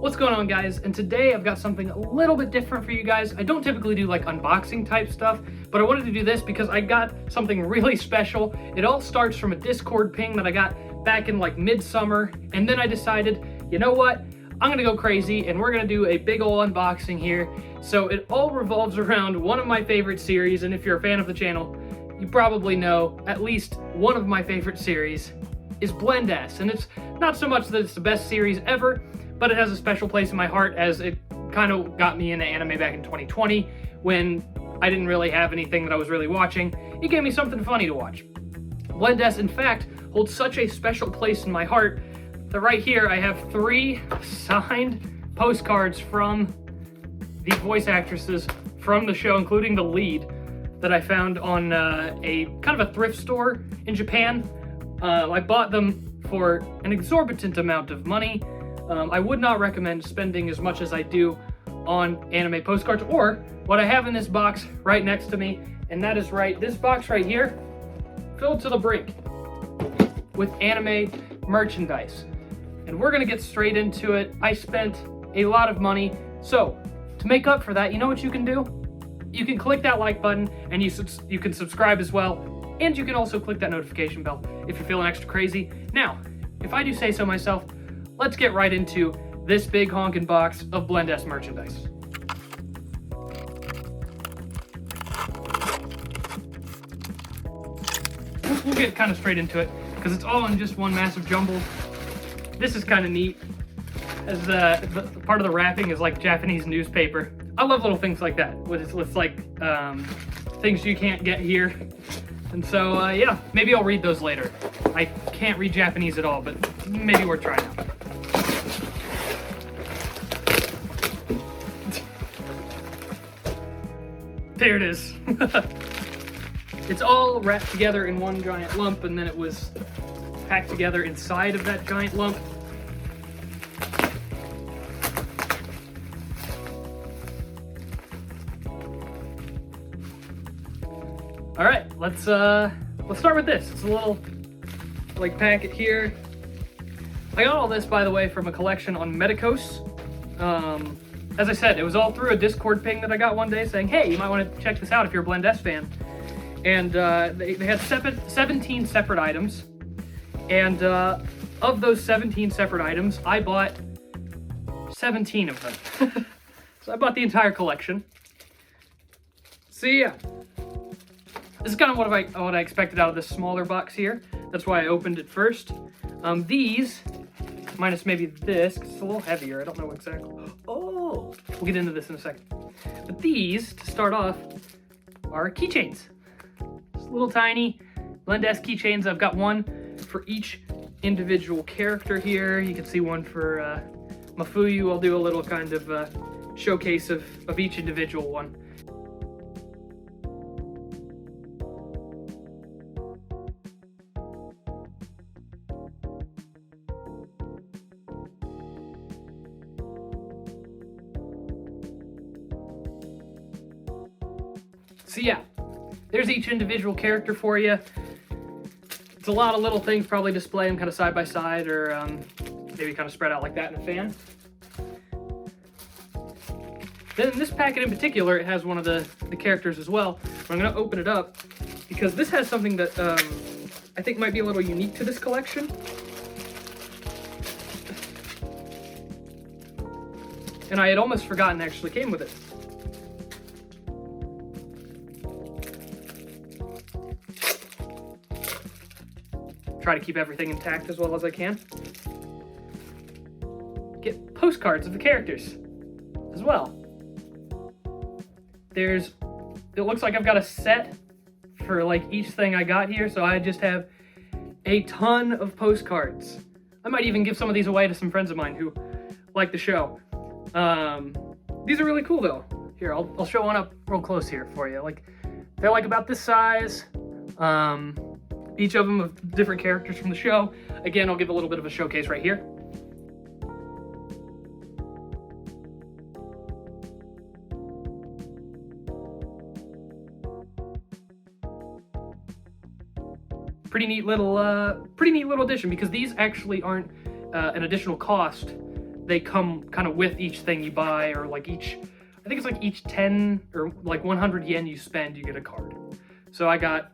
What's going on, guys? And today I've got something a little bit different for you guys. I don't typically do like unboxing type stuff, but I wanted to do this because I got something really special. It all starts from a Discord ping that I got back in like midsummer, and then I decided, you know what? I'm gonna go crazy and we're gonna do a big ol' unboxing here. So it all revolves around one of my favorite series, and if you're a fan of the channel, you probably know at least one of my favorite series is Blend-S. And it's not so much that it's the best series ever, but it has a special place in my heart as it kind of got me into anime back in 2020 when I didn't really have anything that I was really watching. It gave me something funny to watch. Blend-S, in fact, holds such a special place in my heart that right here I have 3 signed postcards from the voice actresses from the show, including the lead, that I found on a kind of a thrift store in Japan. I bought them for an exorbitant amount of money. I would not recommend spending as much as I do on anime postcards, or what I have in this box right next to me, and that is this box right here, filled to the brink with anime merchandise. And we're gonna get straight into it. I spent a lot of money, so to make up for that, you know what you can do? You can click that like button, and you can subscribe as well, and you can also click that notification bell if you're feeling extra crazy. Now, if I do say so myself, let's get right into this big honkin' box of Blend-S merchandise. We'll get kind of straight into it because it's all in just one massive jumble. This is kind of neat, as the part of the wrapping is like Japanese newspaper. I love little things like that, with like things you can't get here. And so, yeah, maybe I'll read those later. I can't read Japanese at all, but maybe we're trying out. There it is. It's all wrapped together in one giant lump, and then it was packed together inside of that giant lump. All right, let's start with this. It's a little like packet here. I got all this, by the way, from a collection on Medicos. As I said, it was all through a Discord ping that I got one day saying, hey, you might want to check this out if you're a Blend-S fan. And they had 17 separate items. And of those 17 separate items, I bought 17 of them. So I bought the entire collection. So yeah, this is kind of what I expected out of this smaller box here. That's why I opened it first. These, minus maybe this, because it's a little heavier, I don't know exactly. Oh, we'll get into this in a second. But these, to start off, are keychains. Just little tiny Blend-S keychains. I've got one for each individual character here. You can see one for Mafuyu. I'll do a little kind of showcase of each individual one. So yeah, there's each individual character for you. It's a lot of little things, probably display them kind of side by side, or maybe kind of spread out like that in a fan. Then in this packet in particular, it has one of the characters as well. But I'm going to open it up because this has something that I think might be a little unique to this collection. And I had almost forgotten it actually came with it. Try to keep everything intact as well as I can. Get postcards of the characters as well. It looks like I've got a set for like each thing I got here, so I just have a ton of postcards. I might even give some of these away to some friends of mine who like the show. These are really cool though. Here, I'll show one up real close here for you. Like, they're like about this size. Each of them of different characters from the show. Again, I'll give a little bit of a showcase right here. Pretty neat little addition, because these actually aren't an additional cost they come kind of with each thing you buy, or like each, I think it's like each 10 or like 100 yen you spend, you get a card. So I got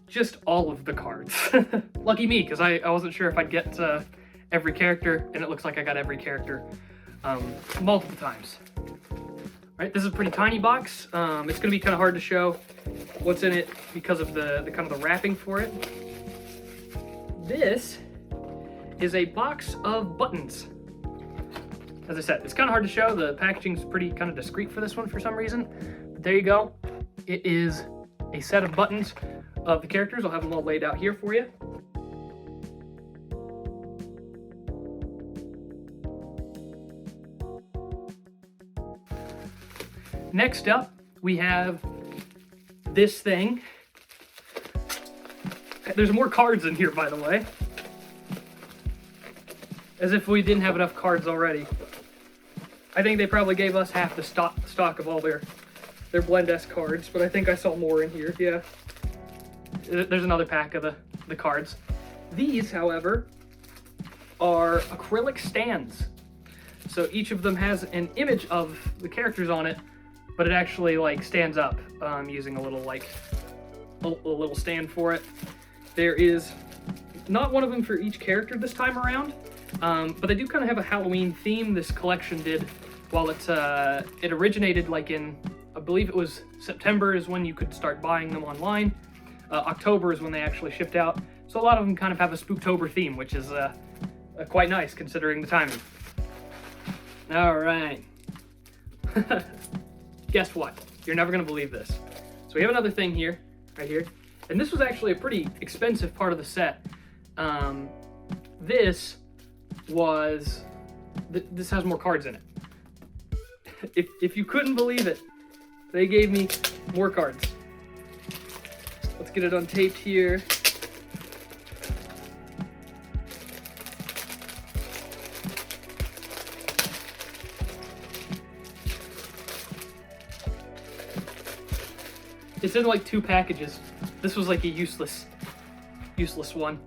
just all of the cards. Lucky me, because I wasn't sure if I'd get every character, and it looks like I got every character multiple times. All right, this is a pretty tiny box. It's gonna be kind of hard to show what's in it because of the kind of the wrapping for it. This is a box of buttons. As I said, it's kind of hard to show. The packaging's pretty kind of discreet for this one for some reason. But there you go. It is a set of buttons of the characters. I'll have them all laid out here for you. Next up, we have this thing. There's more cards in here, by the way. As if we didn't have enough cards already. I think they probably gave us half the stock of all their Blend-S cards, but I think I saw more in here, yeah. There's another pack of the cards. These, however, are acrylic stands. So each of them has an image of the characters on it, but it actually like stands up using a little like a little stand for it. There is not one of them for each character this time around, but they do kind of have a Halloween theme. This collection did, while it originated like in, I believe it was September is when you could start buying them online. October is when they actually shipped out. So a lot of them kind of have a Spooktober theme, which is quite nice considering the timing. All right. Guess what? You're never gonna believe this. So we have another thing here, right here. And this was actually a pretty expensive part of the set. This has more cards in it. If you couldn't believe it, they gave me more cards. Let's get it untaped here. It's in like 2 packages. This was like a useless one.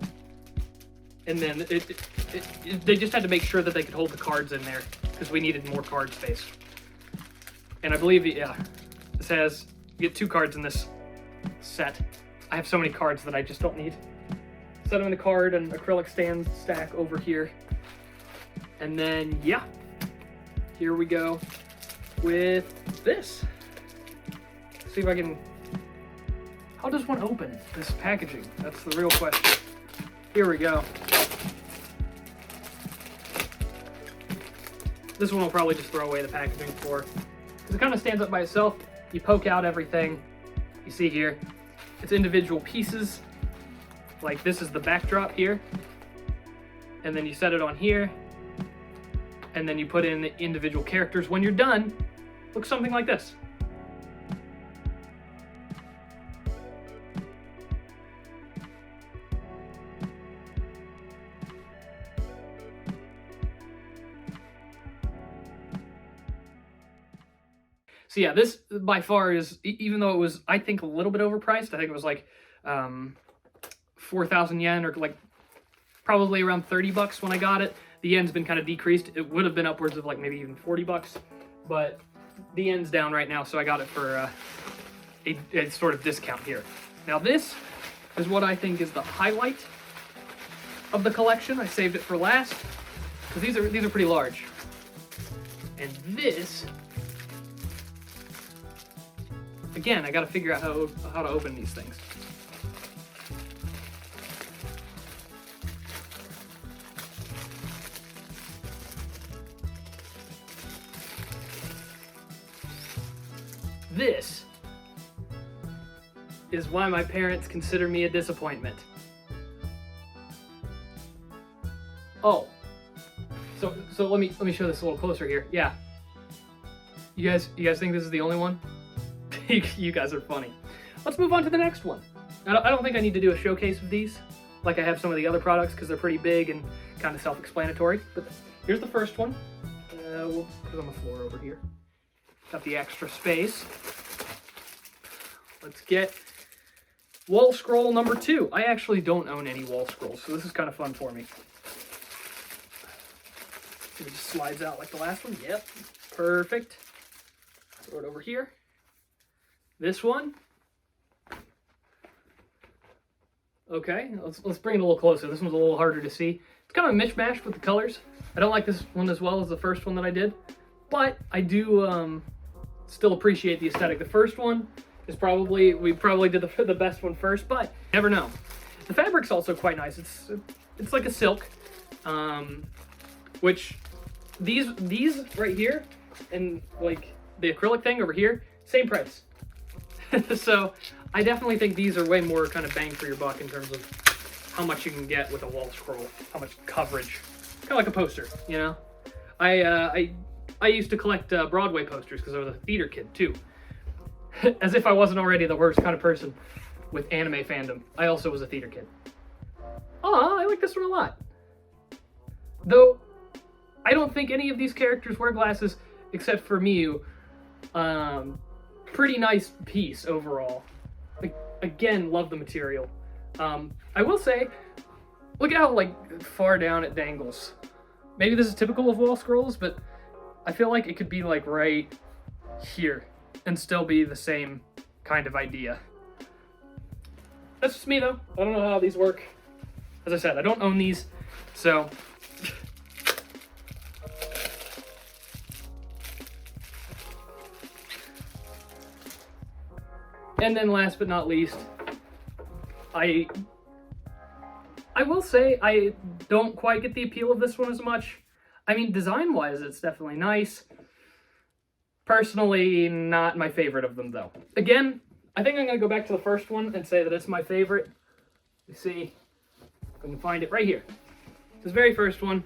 And then they just had to make sure that they could hold the cards in there because we needed more card space. And I believe, yeah, this has, you get 2 cards in this set. I have so many cards that I just don't need. Set them in the card and acrylic stand stack over here. And then, yeah, here we go with this. Let's see if I can, how does one open this packaging? That's the real question. Here we go. This one will probably just throw away the packaging for, because it kind of stands up by itself. You poke out everything. You see here, it's individual pieces. Like this is the backdrop here. And then you set it on here. And then you put in the individual characters. When you're done, looks something like this. So yeah, this by far is, even though it was, I think, a little bit overpriced, I think it was like 4,000 yen, or like probably around 30 bucks when I got it. The yen's been kind of decreased. It would have been upwards of like maybe even 40 bucks, but the yen's down right now, so I got it for a sort of discount here. Now this is what I think is the highlight of the collection. I saved it for last, because these are pretty large. And this, again, I gotta figure out how to open these things. This is why my parents consider me a disappointment. Oh, so let me show this a little closer here. Yeah, you guys think this is the only one? You guys are funny. Let's move on to the next one. I don't think I need to do a showcase of these like I have some of the other products, because they're pretty big and kind of self-explanatory. But here's the first one. We'll put it on the floor over here. Got the extra space. Let's get wall scroll number 2. I actually don't own any wall scrolls, so this is kind of fun for me. It just slides out like the last one. Yep, perfect. Throw it over here. This one. Okay, let's bring it a little closer. This one's a little harder to see. It's kind of a mishmash with the colors. I don't like this one as well as the first one that I did, but I do still appreciate the aesthetic. The first one is we probably did the best one first, but you never know. The fabric's also quite nice. It's like a silk, which these right here and like the acrylic thing over here, same price. So I definitely think these are way more kind of bang for your buck in terms of how much you can get with a wall scroll, how much coverage, kind of like a poster, you know. I used to collect Broadway posters because I was a theater kid too. As if I wasn't already the worst kind of person with anime fandom. I also was a theater kid. Aw, I like this one a lot. Though, I don't think any of these characters wear glasses except for Miyu. Pretty nice piece overall. Again, love the material. I will say, look at how like far down it dangles. Maybe this is typical of wall scrolls, but I feel like it could be like right here and still be the same kind of idea. That's just me though. I don't know how these work. As I said, I don't own these, so. And then last but not least, I will say I don't quite get the appeal of this one as much. I mean, design-wise, it's definitely nice. Personally, not my favorite of them, though. Again, I think I'm going to go back to the first one and say that it's my favorite. You see, I can find it right here. This very first one.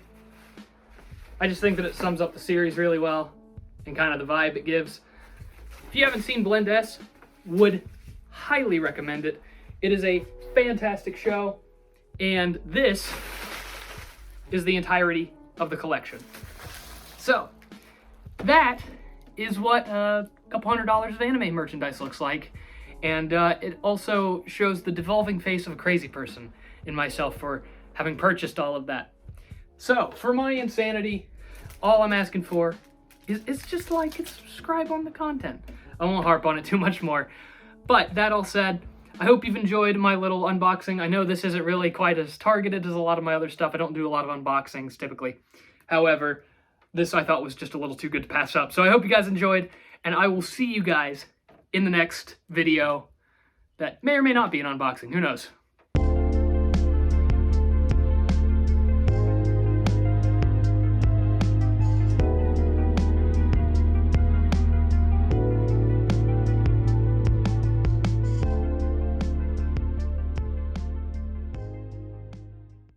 I just think that it sums up the series really well and kind of the vibe it gives. If you haven't seen Blend S, would highly recommend it. It is a fantastic show, and this is the entirety of the collection. So, that is what a couple $100 of anime merchandise looks like, and it also shows the devolving face of a crazy person in myself for having purchased all of that. So, for my insanity, all I'm asking for is just like and subscribe on the content. I won't harp on it too much more. But that all said, I hope you've enjoyed my little unboxing. I know this isn't really quite as targeted as a lot of my other stuff. I don't do a lot of unboxings typically. However, this I thought was just a little too good to pass up. So I hope you guys enjoyed, and I will see you guys in the next video that may or may not be an unboxing. Who knows?